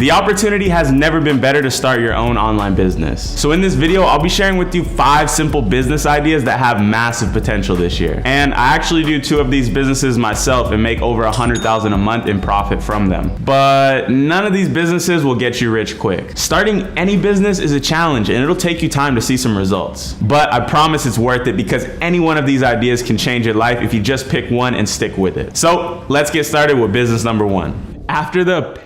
The opportunity has never been better to start your own online business. So in this video, I'll be sharing with you 5 simple business ideas that have massive potential this year. And I actually do 2 of these businesses myself and make over $100,000 a month in profit from them. But none of these businesses will get you rich quick. Starting any business is a challenge and it'll take you time to see some results. But I promise it's worth it because any one of these ideas can change your life if you just pick one and stick with it. So let's get started with business number 1. After the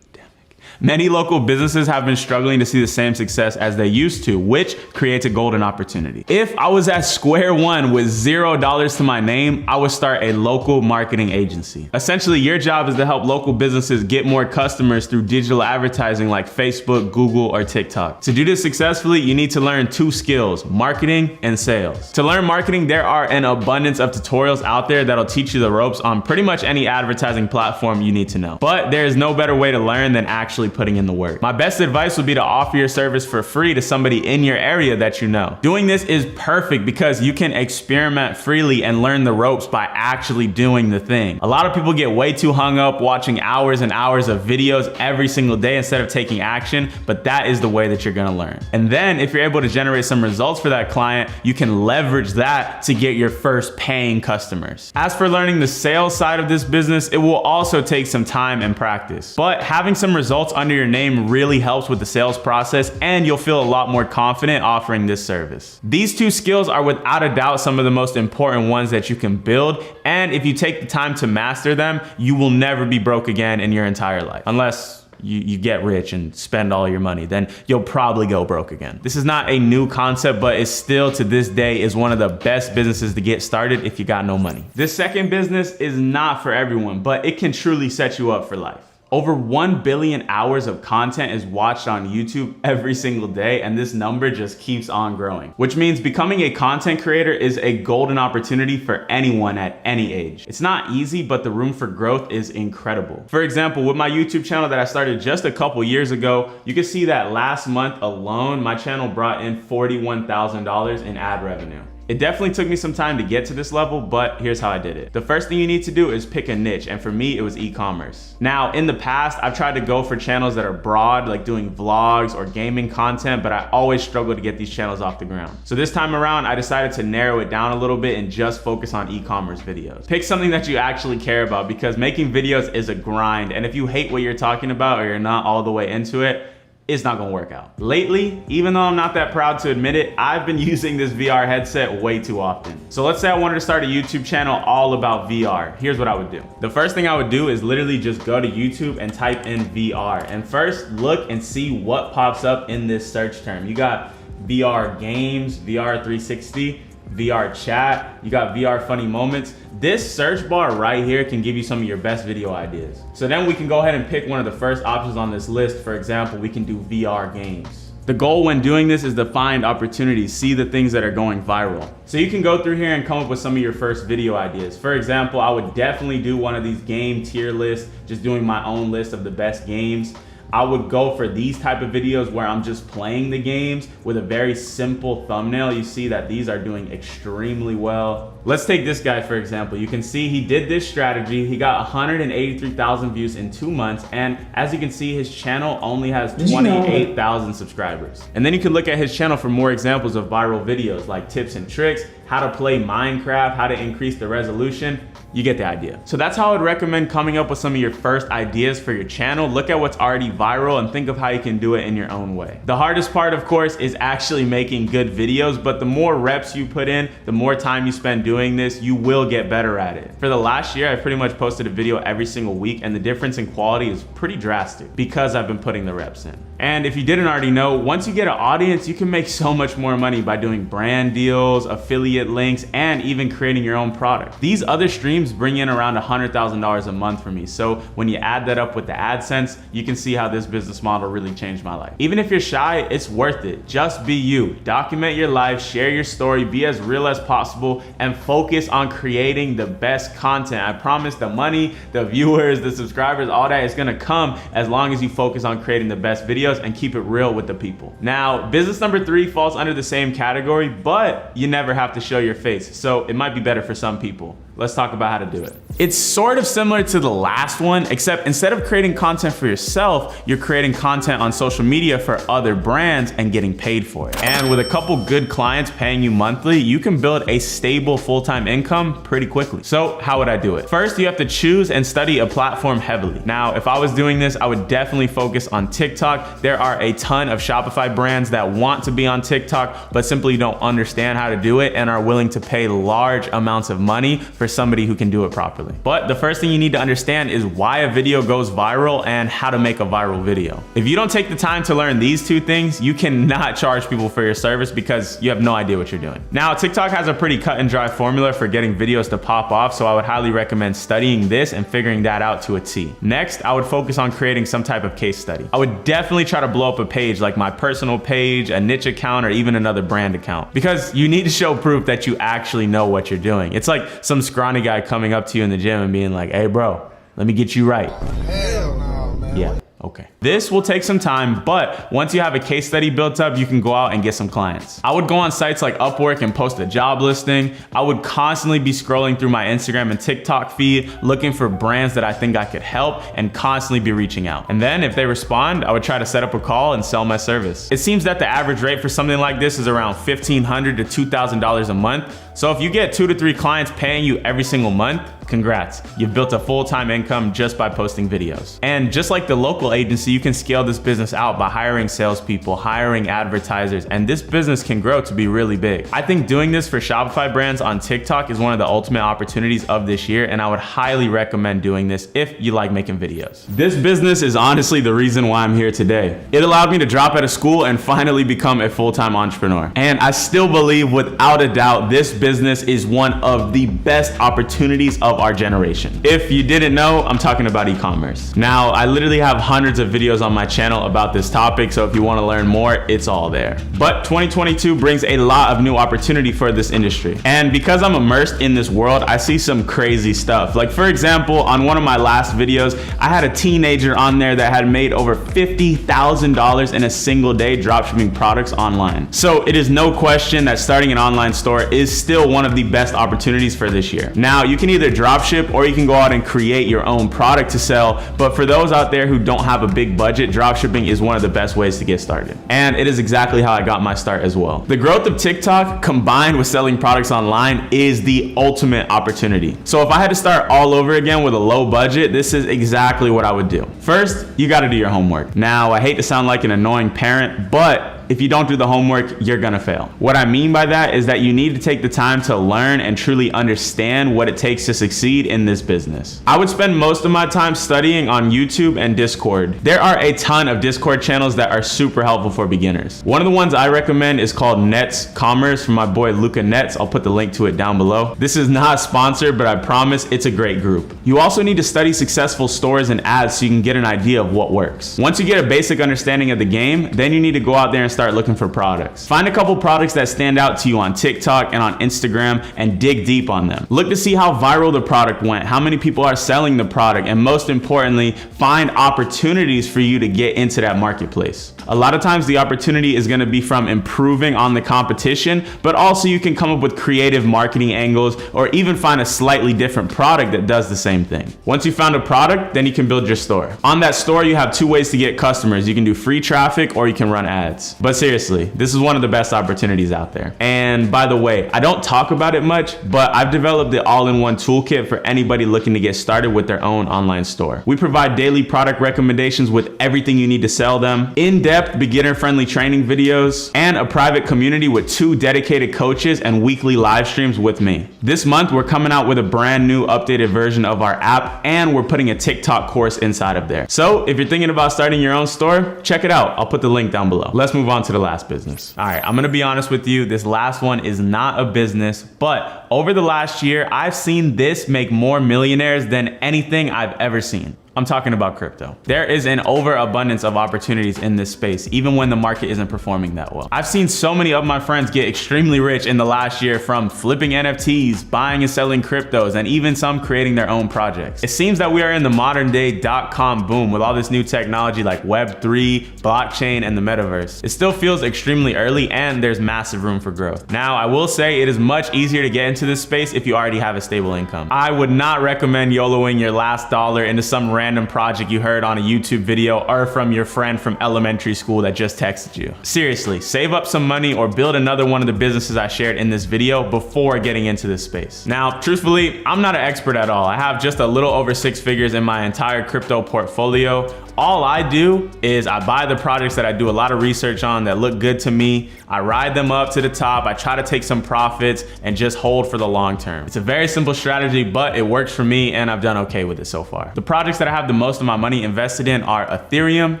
many local businesses have been struggling to see the same success as they used to, which creates a golden opportunity. If I was at square one with $0 to my name, I would start a local marketing agency. Essentially, your job is to help local businesses get more customers through digital advertising like Facebook, Google, or TikTok. To do this successfully, you need to learn 2 skills, marketing and sales. To learn marketing, there are an abundance of tutorials out there that'll teach you the ropes on pretty much any advertising platform you need to know. But there is no better way to learn than actually putting in the work. My best advice would be to offer your service for free to somebody in your area that you know. Doing this is perfect because you can experiment freely and learn the ropes by actually doing the thing. A lot of people get way too hung up watching hours and hours of videos every single day instead of taking action, but that is the way that you're gonna learn. And then if you're able to generate some results for that client, you can leverage that to get your first paying customers. As for learning the sales side of this business, it will also take some time and practice. But having some results under your name really helps with the sales process and you'll feel a lot more confident offering this service. These 2 skills are without a doubt some of the most important ones that you can build, and if you take the time to master them, you will never be broke again in your entire life. Unless you get rich and spend all your money, then you'll probably go broke again. This is not a new concept, but it's still to this day is one of the best businesses to get started if you got no money. This second business is not for everyone, but it can truly set you up for life. Over 1 billion hours of content is watched on YouTube every single day, and this number just keeps on growing. Which means becoming a content creator is a golden opportunity for anyone at any age. It's not easy, but the room for growth is incredible. For example, with my YouTube channel that I started just a couple years ago, you can see that last month alone, my channel brought in $41,000 in ad revenue. It definitely took me some time to get to this level, but here's how I did it. The first thing you need to do is pick a niche, and for me, it was e-commerce. Now, in the past, I've tried to go for channels that are broad, like doing vlogs or gaming content, but I always struggle to get these channels off the ground. So this time around, I decided to narrow it down a little bit and just focus on e-commerce videos. Pick something that you actually care about because making videos is a grind, and if you hate what you're talking about or you're not all the way into it, it's not gonna work out. Lately, even though I'm not that proud to admit it, I've been using this VR headset way too often. So let's say I wanted to start a YouTube channel all about VR. Here's what I would do. The first thing I would do is literally just go to YouTube and type in VR. And first look and see what pops up in this search term. You got VR games, VR 360, VR chat, you got VR funny moments. This search bar right here can give you some of your best video ideas. So then we can go ahead and pick one of the first options on this list. For example, we can do VR games. The goal when doing this is to find opportunities, see the things that are going viral. So you can go through here and come up with some of your first video ideas. For example, I would definitely do one of these game tier lists, just doing my own list of the best games. I would go for these type of videos where I'm just playing the games with a very simple thumbnail. You see that these are doing extremely well. Let's take this guy for example. You can see he did this strategy. He got 183,000 views in 2 months. And as you can see, his channel only has 28,000 subscribers. And then you can look at his channel for more examples of viral videos like tips and tricks, how to play Minecraft, how to increase the resolution. You get the idea. So that's how I would recommend coming up with some of your first ideas for your channel. Look at what's already viral and think of how you can do it in your own way. The hardest part, of course, is actually making good videos, but the more reps you put in, the more time you spend doing this, you will get better at it. For the last year, I pretty much posted a video every single week, and the difference in quality is pretty drastic because I've been putting the reps in. And if you didn't already know, once you get an audience, you can make so much more money by doing brand deals, affiliate links, and even creating your own product. These other streams bring in around $100,000 a month for me. So when you add that up with the AdSense, you can see how this business model really changed my life. Even if you're shy, it's worth it. Just be you. Document your life, share your story, be as real as possible, and focus on creating the best content. I promise the money, the viewers, the subscribers, all that is gonna come as long as you focus on creating the best videos and keep it real with the people. Now, business number 3 falls under the same category, but you never have to show your face. So it might be better for some people. Let's talk about how to do it. It's sort of similar to the last one, except instead of creating content for yourself, you're creating content on social media for other brands and getting paid for it. And with a couple good clients paying you monthly, you can build a stable full-time income pretty quickly. So how would I do it? First, you have to choose and study a platform heavily. Now, if I was doing this, I would definitely focus on TikTok. There are a ton of Shopify brands that want to be on TikTok, but simply don't understand how to do it and are willing to pay large amounts of money for somebody who can do it properly. But the first thing you need to understand is why a video goes viral and how to make a viral video. If you don't take the time to learn these two things, you cannot charge people for your service because you have no idea what you're doing. Now, TikTok has a pretty cut and dry formula for getting videos to pop off, so I would highly recommend studying this and figuring that out to a T. Next, I would focus on creating some type of case study. I would definitely try to blow up a page like my personal page, a niche account, or even another brand account, because you need to show proof that you actually know what you're doing. It's like some scrawny guy coming up to you in the gym and being like, hey bro, let me get you right. Hell no, man. Yeah. Okay. This will take some time, but once you have a case study built up, you can go out and get some clients. I would go on sites like Upwork and post a job listing. I would constantly be scrolling through my Instagram and TikTok feed, looking for brands that I think I could help and constantly be reaching out. And then if they respond, I would try to set up a call and sell my service. It seems that the average rate for something like this is around $1,500 to $2,000 a month. So if you get 2 to 3 clients paying you every single month, congrats. You've built a full-time income just by posting videos. And just like the local agency, you can scale this business out by hiring salespeople, hiring advertisers, and this business can grow to be really big. I think doing this for Shopify brands on TikTok is one of the ultimate opportunities of this year, and I would highly recommend doing this if you like making videos. This business is honestly the reason why I'm here today. It allowed me to drop out of school and finally become a full-time entrepreneur. And I still believe without a doubt, this business is one of the best opportunities of our generation. If you didn't know, I'm talking about e-commerce. Now, I literally have hundreds of videos on my channel about this topic, so if you want to learn more, it's all there. But 2022 brings a lot of new opportunity for this industry. And because I'm immersed in this world, I see some crazy stuff. Like for example, on one of my last videos, I had a teenager on there that had made over $50,000 in a single day dropshipping products online. So it is no question that starting an online store is still one of the best opportunities for this year. Now, you can either dropship or you can go out and create your own product to sell, but for those out there who don't have a big budget, dropshipping is one of the best ways to get started. And it is exactly how I got my start as well. The growth of TikTok combined with selling products online is the ultimate opportunity. So if I had to start all over again with a low budget, this is exactly what I would do. First, you gotta do your homework. Now, I hate to sound like an annoying parent, but if you don't do the homework, you're gonna fail. What I mean by that is that you need to take the time to learn and truly understand what it takes to succeed in this business. I would spend most of my time studying on YouTube and Discord. There are a ton of Discord channels that are super helpful for beginners. One of the ones I recommend is called Nets Commerce from my boy Luca Nets. I'll put the link to it down below. This is not sponsored, but I promise it's a great group. You also need to study successful stores and ads so you can get an idea of what works. Once you get a basic understanding of the game, then you need to go out there and start looking for products. Find a couple products that stand out to you on TikTok and on Instagram and dig deep on them. Look to see how viral the product went, how many people are selling the product, and most importantly, find opportunities for you to get into that marketplace. A lot of times the opportunity is going to be from improving on the competition, but also you can come up with creative marketing angles or even find a slightly different product that does the same thing. Once you found a product, then you can build your store. On that store, you have 2 ways to get customers. You can do free traffic or you can run ads. But seriously, this is one of the best opportunities out there. And by the way, I don't talk about it much, but I've developed the all-in-one toolkit for anybody looking to get started with their own online store. We provide daily product recommendations with everything you need to sell them, in-depth beginner-friendly training videos, and a private community with 2 dedicated coaches and weekly live streams with me. This month, we're coming out with a brand new updated version of our app, and we're putting a TikTok course inside of there. So if you're thinking about starting your own store, check it out. I'll put the link down below. Let's move on to the last business. All right, I'm gonna be honest with you. This last one is not a business, but over the last year, I've seen this make more millionaires than anything I've ever seen. I'm talking about crypto. There is an overabundance of opportunities in this space, even when the market isn't performing that well. I've seen so many of my friends get extremely rich in the last year from flipping NFTs, buying and selling cryptos, and even some creating their own projects. It seems that we are in the modern day .com boom with all this new technology like Web3, blockchain, and the metaverse. It still feels extremely early and there's massive room for growth. Now, I will say it is much easier to get into this space if you already have a stable income. I would not recommend YOLOing your last dollar into some random project you heard on a YouTube video or from your friend from elementary school that just texted you. Seriously, save up some money or build another one of the businesses I shared in this video before getting into this space. Now, truthfully, I'm not an expert at all. I have just a little over 6 figures in my entire crypto portfolio. All I do is I buy the projects that I do a lot of research on that look good to me. I ride them up to the top. I try to take some profits and just hold for the long term. It's a very simple strategy, but it works for me and I've done okay with it so far. The projects that I have the most of my money invested in are Ethereum,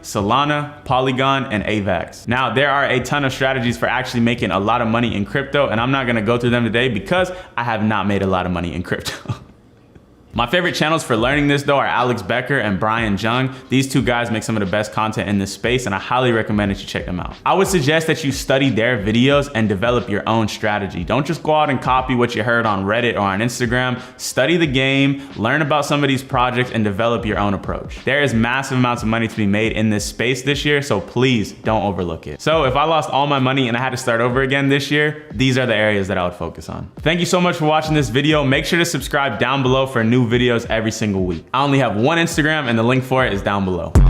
Solana, Polygon, and AVAX. Now, there are a ton of strategies for actually making a lot of money in crypto, and I'm not gonna go through them today because I have not made a lot of money in crypto. My favorite channels for learning this though are Alex Becker and Brian Jung. These two guys make some of the best content in this space and I highly recommend that you check them out. I would suggest that you study their videos and develop your own strategy. Don't just go out and copy what you heard on Reddit or on Instagram. Study the game, learn about some of these projects, and develop your own approach. There is massive amounts of money to be made in this space this year, so please don't overlook it. So if I lost all my money and I had to start over again this year, these are the areas that I would focus on. Thank you so much for watching this video. Make sure to subscribe down below for new videos every single week. I only have one Instagram and the link for it is down below.